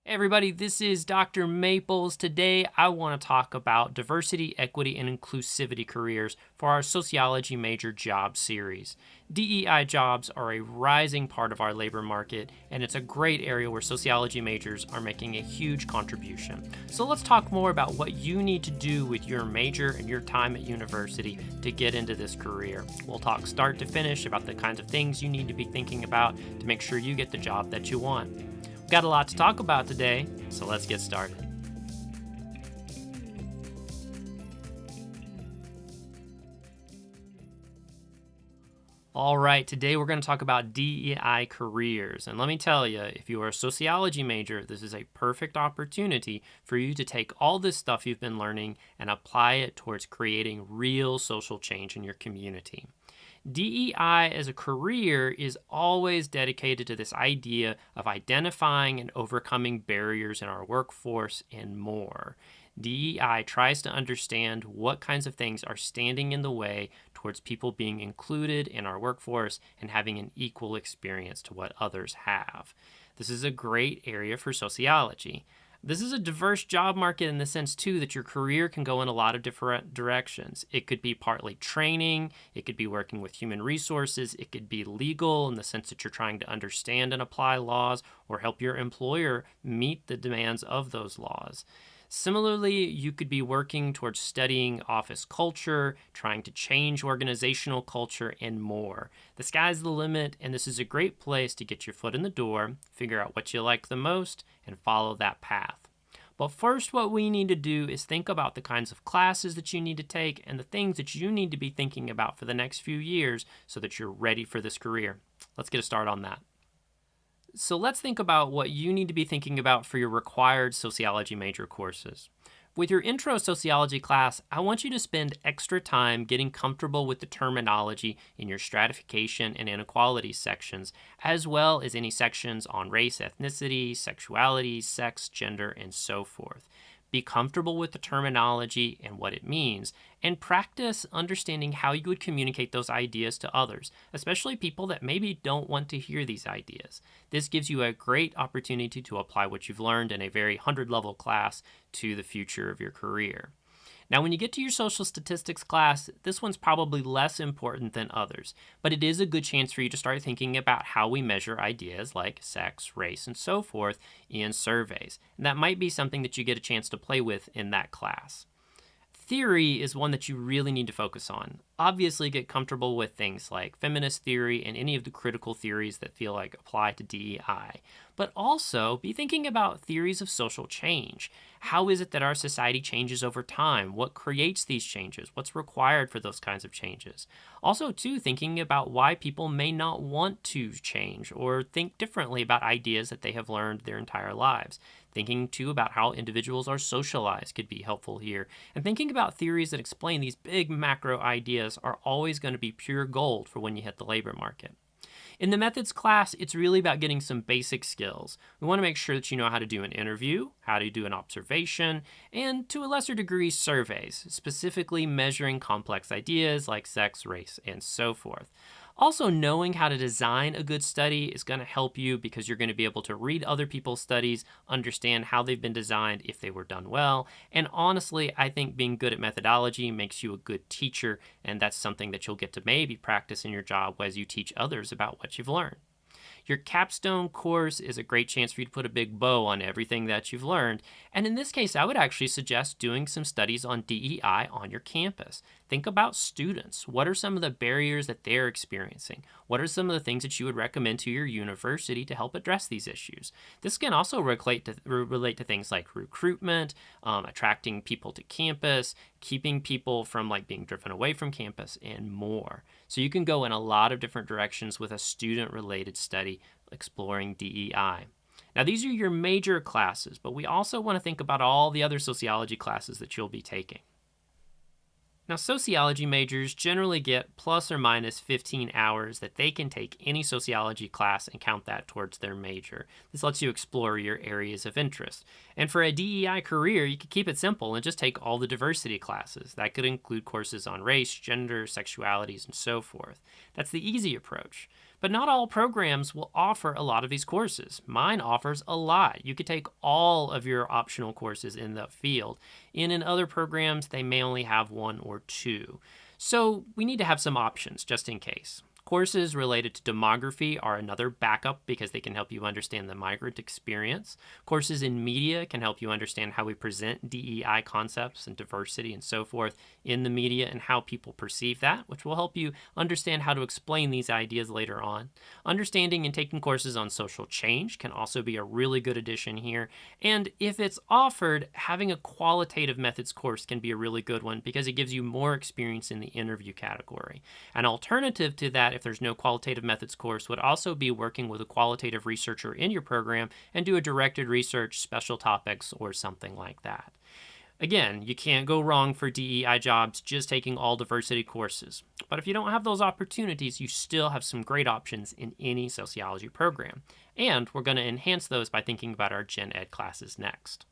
Hey everybody, this is Dr. Maples. Today I want to talk about diversity, equity, and inclusivity careers for our Sociology Major Job Series. DEI jobs are a rising part of our labor market, and it's a great area where sociology majors are making a huge contribution. So let's talk more about what you need to do with your major and your time at university to get into this career. We'll talk start to finish about the kinds of things you need to be thinking about to make sure you get the job that you want. Got a lot to talk about today, so let's get started. All right, today we're going to talk about DEI careers. And let me tell you, if you are a sociology major, this is a perfect opportunity for you to take all this stuff you've been learning and apply it towards creating real social change in your community. DEI as a career is always dedicated to this idea of identifying and overcoming barriers in our workforce and more. DEI tries to understand what kinds of things are standing in the way towards people being included in our workforce and having an equal experience to what others have. This is a great area for sociology. This is a diverse job market in the sense, too, that your career can go in a lot of different directions. It could be partly training, it could be working with human resources, it could be legal in the sense that you're trying to understand and apply laws or help your employer meet the demands of those laws. Similarly, you could be working towards studying office culture, trying to change organizational culture, and more. The sky's the limit, and this is a great place to get your foot in the door, figure out what you like the most, and follow that path. But first, what we need to do is think about the kinds of classes that you need to take and the things that you need to be thinking about for the next few years so that you're ready for this career. Let's get a start on that. So let's think about what you need to be thinking about for your required sociology major courses. With your intro sociology class, I want you to spend extra time getting comfortable with the terminology in your stratification and inequality sections, as well as any sections on race, ethnicity, sexuality, sex, gender, and so forth. Be comfortable with the terminology and what it means, and practice understanding how you would communicate those ideas to others, especially people that maybe don't want to hear these ideas. This gives you a great opportunity to apply what you've learned in a very 100-level class to the future of your career. Now, when you get to your social statistics class, this one's probably less important than others, but it is a good chance for you to start thinking about how we measure ideas like sex, race, and so forth in surveys. And that might be something that you get a chance to play with in that class. Theory is one that you really need to focus on. Obviously, get comfortable with things like feminist theory and any of the critical theories that feel like apply to DEI. But also, be thinking about theories of social change. How is it that our society changes over time? What creates these changes? What's required for those kinds of changes? Also, too, thinking about why people may not want to change or think differently about ideas that they have learned their entire lives. Thinking, too, about how individuals are socialized could be helpful here. And thinking about theories that explain these big macro ideas are always going to be pure gold for when you hit the labor market. In the methods class, it's really about getting some basic skills. We want to make sure that you know how to do an interview, how to do an observation, and to a lesser degree, surveys, specifically measuring complex ideas like sex, race, and so forth. Also, knowing how to design a good study is going to help you because you're going to be able to read other people's studies, understand how they've been designed if they were done well. And honestly, I think being good at methodology makes you a good teacher, and that's something that you'll get to maybe practice in your job as you teach others about what you've learned. Your capstone course is a great chance for you to put a big bow on everything that you've learned. And in this case, I would actually suggest doing some studies on DEI on your campus. Think about students. What are some of the barriers that they're experiencing? What are some of the things that you would recommend to your university to help address these issues? This can also relate to things like recruitment, attracting people to campus, keeping people from being driven away from campus, and more. So you can go in a lot of different directions with a student-related study exploring DEI. Now, these are your major classes, but we also want to think about all the other sociology classes that you'll be taking. Now, sociology majors generally get plus or minus 15 hours that they can take any sociology class and count that towards their major. This lets you explore your areas of interest. And for a DEI career, you could keep it simple and just take all the diversity classes. That could include courses on race, gender, sexualities, and so forth. That's the easy approach. But not all programs will offer a lot of these courses. Mine offers a lot. You could take all of your optional courses in the field. And in other programs, they may only have one or two. So we need to have some options just in case. Courses related to demography are another backup because they can help you understand the migrant experience. Courses in media can help you understand how we present DEI concepts and diversity and so forth in the media and how people perceive that, which will help you understand how to explain these ideas later on. Understanding and taking courses on social change can also be a really good addition here. And if it's offered, having a qualitative methods course can be a really good one because it gives you more experience in the interview category. An alternative to that, if there's no qualitative methods course, would also be working with a qualitative researcher in your program and do a directed research, special topics, or something like that. Again, you can't go wrong for DEI jobs just taking all diversity courses. But if you don't have those opportunities, you still have some great options in any sociology program. And we're going to enhance those by thinking about our gen ed classes next.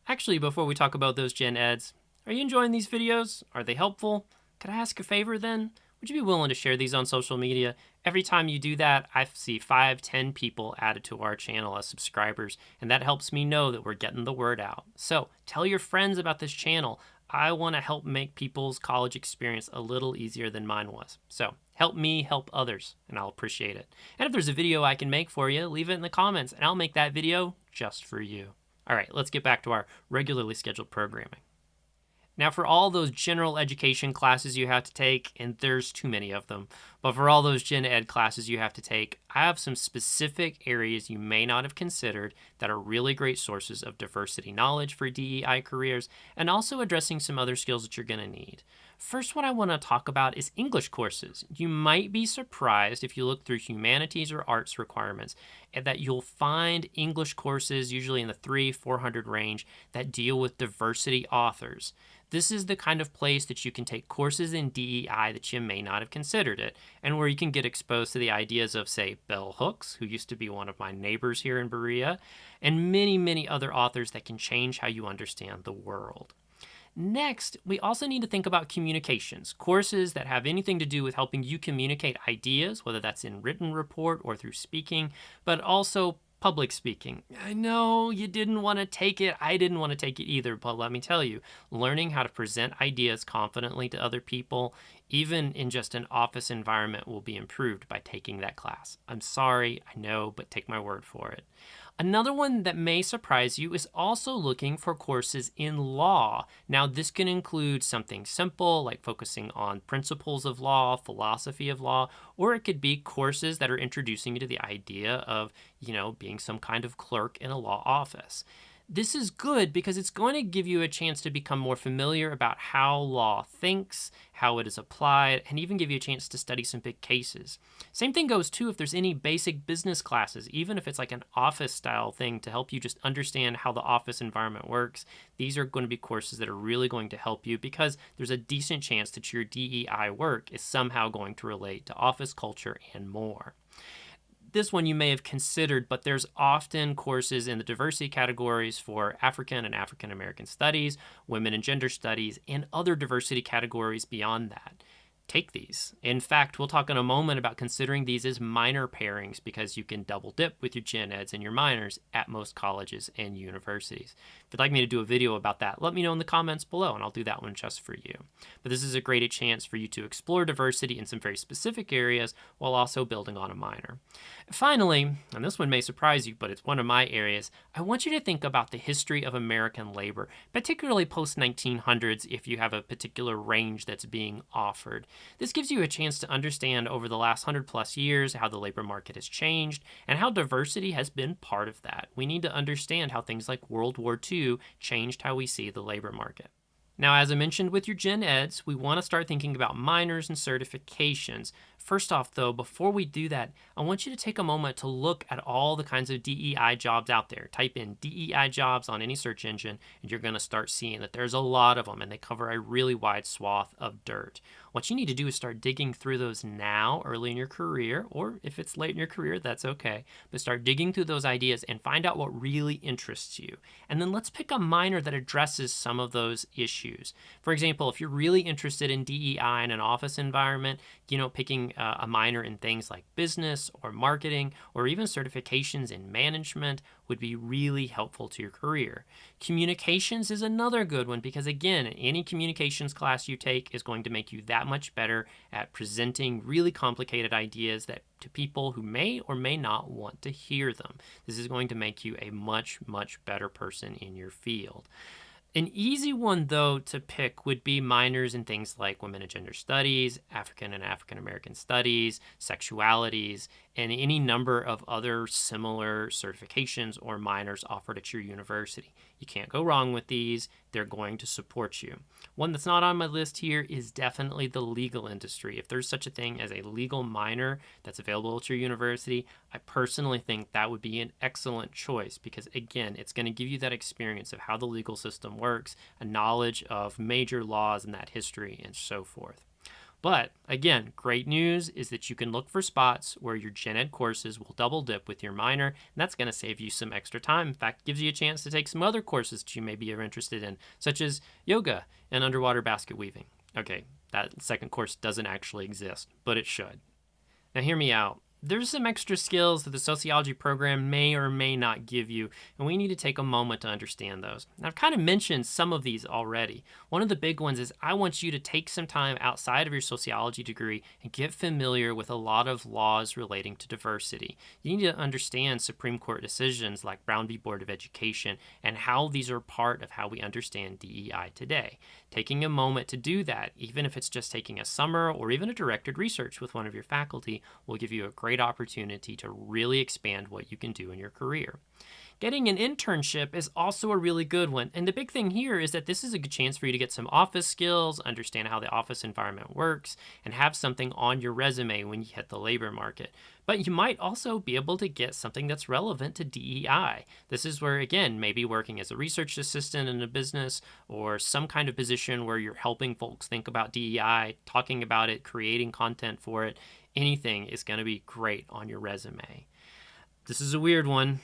Actually, before we talk about those gen eds, are you enjoying these videos? Are they helpful? Could I ask a favor then? Would you be willing to share these on social media? Every time you do that, I see 5-10 people added to our channel as subscribers, and that helps me know that we're getting the word out. So tell your friends about this channel. I want to help make people's college experience a little easier than mine was. So help me help others, and I'll appreciate it. And if there's a video I can make for you, leave it in the comments, and I'll make that video just for you. All right, let's get back to our regularly scheduled programming. Now, for all those general education classes you have to take, and there's too many of them, but for all those gen ed classes you have to take, I have some specific areas you may not have considered that are really great sources of diversity knowledge for DEI careers, and also addressing some other skills that you're going to need. First, what I want to talk about is English courses. You might be surprised if you look through humanities or arts requirements that you'll find English courses, usually in the 300-400 range, that deal with diversity authors. This is the kind of place that you can take courses in DEI that you may not have considered it, and where you can get exposed to the ideas of, say, Bell Hooks, who used to be one of my neighbors here in Berea, and many, many other authors that can change how you understand the world. Next, we also need to think about communications, courses that have anything to do with helping you communicate ideas, whether that's in written report or through speaking, but also public speaking. I know you didn't want to take it. I didn't want to take it either, but let me tell you, learning how to present ideas confidently to other people, even in just an office environment, will be improved by taking that class. I'm sorry, I know, but take my word for it. Another one that may surprise you is also looking for courses in law. Now, this can include something simple like focusing on principles of law, philosophy of law, or it could be courses that are introducing you to the idea of, being some kind of clerk in a law office. This is good because it's going to give you a chance to become more familiar about how law thinks, how it is applied, and even give you a chance to study some big cases. Same thing goes too if there's any basic business classes, even if it's like an office style thing to help you just understand how the office environment works. These are going to be courses that are really going to help you because there's a decent chance that your DEI work is somehow going to relate to office culture and more. This one you may have considered, but there's often courses in the diversity categories for African and African American studies, women and gender studies, and other diversity categories beyond that. Take these. In fact, we'll talk in a moment about considering these as minor pairings because you can double dip with your gen eds and your minors at most colleges and universities. If you'd like me to do a video about that, let me know in the comments below and I'll do that one just for you. But this is a great chance for you to explore diversity in some very specific areas while also building on a minor. Finally, and this one may surprise you, but it's one of my areas, I want you to think about the history of American labor, particularly post-1900s if you have a particular range that's being offered. This gives you a chance to understand over the last 100+ years how the labor market has changed and how diversity has been part of that. We need to understand how things like World War II changed how we see the labor market. Now, as I mentioned with your gen eds, we want to start thinking about minors and certifications. First off, though, before we do that, I want you to take a moment to look at all the kinds of DEI jobs out there. Type in DEI jobs on any search engine, and you're going to start seeing that there's a lot of them, and they cover a really wide swath of dirt. What you need to do is start digging through those now, early in your career, or if it's late in your career, that's okay. But start digging through those ideas and find out what really interests you. And then let's pick a minor that addresses some of those issues. For example, if you're really interested in DEI in an office environment, picking a minor in things like business or marketing or even certifications in management would be really helpful to your career. Communications is another good one because, again, any communications class you take is going to make you that much better at presenting really complicated ideas to people who may or may not want to hear them. This is going to make you a much, much better person in your field. An easy one, though, to pick would be minors in things like women and gender studies, African and African American studies, sexualities, and any number of other similar certifications or minors offered at your university. You can't go wrong with these. They're going to support you. One that's not on my list here is definitely the legal industry. If there's such a thing as a legal minor that's available at your university, I personally think that would be an excellent choice because, again, it's going to give you that experience of how the legal system works, a knowledge of major laws and that history and so forth. But again, great news is that you can look for spots where your gen ed courses will double dip with your minor, and that's going to save you some extra time. In fact, gives you a chance to take some other courses that you maybe are interested in, such as yoga and underwater basket weaving. Okay, that second course doesn't actually exist, but it should. Now hear me out. There's some extra skills that the sociology program may or may not give you, and we need to take a moment to understand those. Now, I've kind of mentioned some of these already. One of the big ones is I want you to take some time outside of your sociology degree and get familiar with a lot of laws relating to diversity. You need to understand Supreme Court decisions like Brown v. Board of Education and how these are part of how we understand DEI today. Taking a moment to do that, even if it's just taking a summer or even a directed research with one of your faculty, will give you a great opportunity to really expand what you can do in your career. Getting an internship is also a really good one. And the big thing here is that this is a good chance for you to get some office skills, understand how the office environment works, and have something on your resume when you hit the labor market. But you might also be able to get something that's relevant to DEI. This is where, again, maybe working as a research assistant in a business or some kind of position where you're helping folks think about DEI, talking about it, creating content for it. Anything is going to be great on your resume. This is a weird one.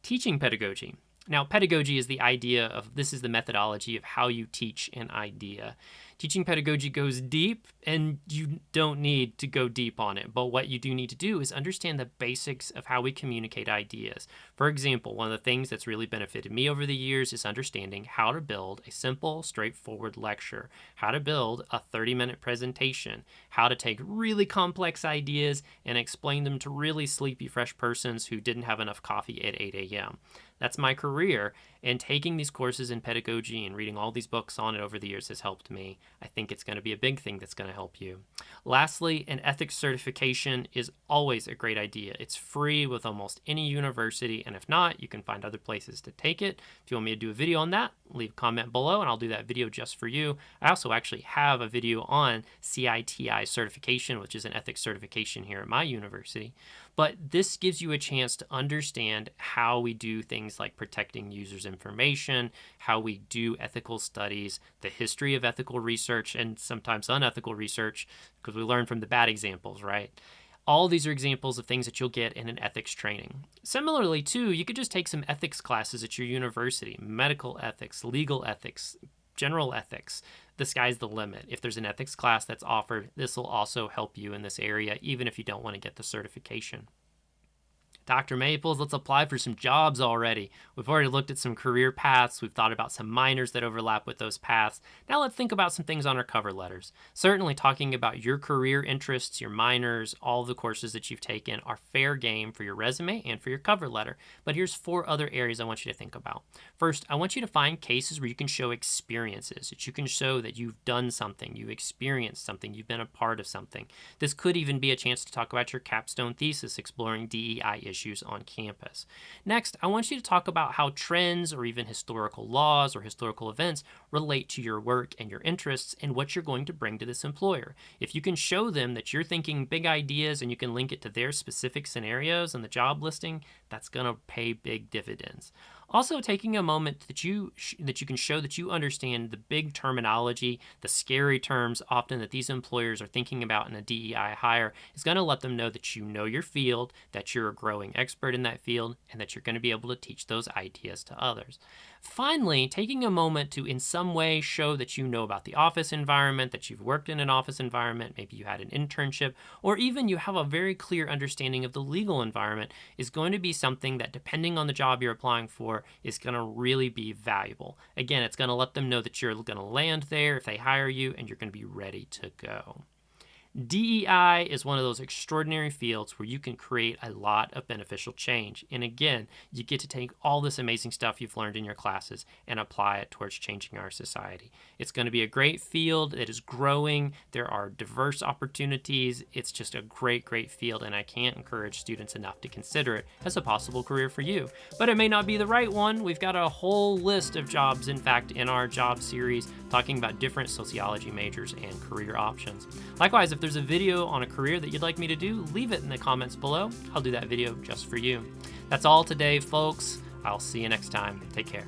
Teaching pedagogy. Now, pedagogy is the idea of, this is the methodology of how you teach an idea. Teaching pedagogy goes deep, and you don't need to go deep on it. But what you do need to do is understand the basics of how we communicate ideas. For example, one of the things that's really benefited me over the years is understanding how to build a simple, straightforward lecture, how to build a 30-minute presentation, how to take really complex ideas and explain them to really sleepy, fresh persons who didn't have enough coffee at 8 a.m. That's my career, and taking these courses in pedagogy and reading all these books on it over the years has helped me. I think it's going to be a big thing that's going to help you. Lastly, an ethics certification is always a great idea. It's free with almost any university, and if not, you can find other places to take it. If you want me to do a video on that, leave a comment below, and I'll do that video just for you. I also actually have a video on CITI certification, which is an ethics certification here at my university. But this gives you a chance to understand how we do things like protecting users' information, how we do ethical studies, the history of ethical research, and sometimes unethical research, because we learn from the bad examples, right? All these are examples of things that you'll get in an ethics training. Similarly, too, you could just take some ethics classes at your university, medical ethics, legal ethics, general ethics. The sky's the limit. If there's an ethics class that's offered, this will also help you in this area, even if you don't want to get the certification. Dr. Maples, let's apply for some jobs already. We've already looked at some career paths. We've thought about some minors that overlap with those paths. Now let's think about some things on our cover letters. Certainly talking about your career interests, your minors, all the courses that you've taken are fair game for your resume and for your cover letter. But here's 4 other areas I want you to think about. First, I want you to find cases where you can show experiences, that you can show that you've done something, you've experienced something, you've been a part of something. This could even be a chance to talk about your capstone thesis exploring DEI issues on campus. Next, I want you to talk about how trends or even historical laws or historical events relate to your work and your interests and what you're going to bring to this employer. If you can show them that you're thinking big ideas and you can link it to their specific scenarios in the job listing, that's going to pay big dividends. Also, taking a moment that you can show that you understand the big terminology, the scary terms often that these employers are thinking about in a DEI hire is going to let them know that you know your field, that you're a growing expert in that field, and that you're going to be able to teach those ideas to others. Finally, taking a moment to in some way show that you know about the office environment, that you've worked in an office environment, maybe you had an internship, or even you have a very clear understanding of the legal environment is going to be something that, depending on the job you're applying for, is going to really be valuable. Again, it's going to let them know that you're going to land there if they hire you and you're going to be ready to go. DEI is one of those extraordinary fields where you can create a lot of beneficial change. And again, you get to take all this amazing stuff you've learned in your classes and apply it towards changing our society. It's going to be a great field that is growing. There are diverse opportunities. It's just a great, great field, and I can't encourage students enough to consider it as a possible career for you. But it may not be the right one. We've got a whole list of jobs, in fact, in our job series talking about different sociology majors and career options. Likewise, if there's a video on a career that you'd like me to do, leave it in the comments below. I'll do that video just for you. That's all today, folks. I'll see you next time. Take care.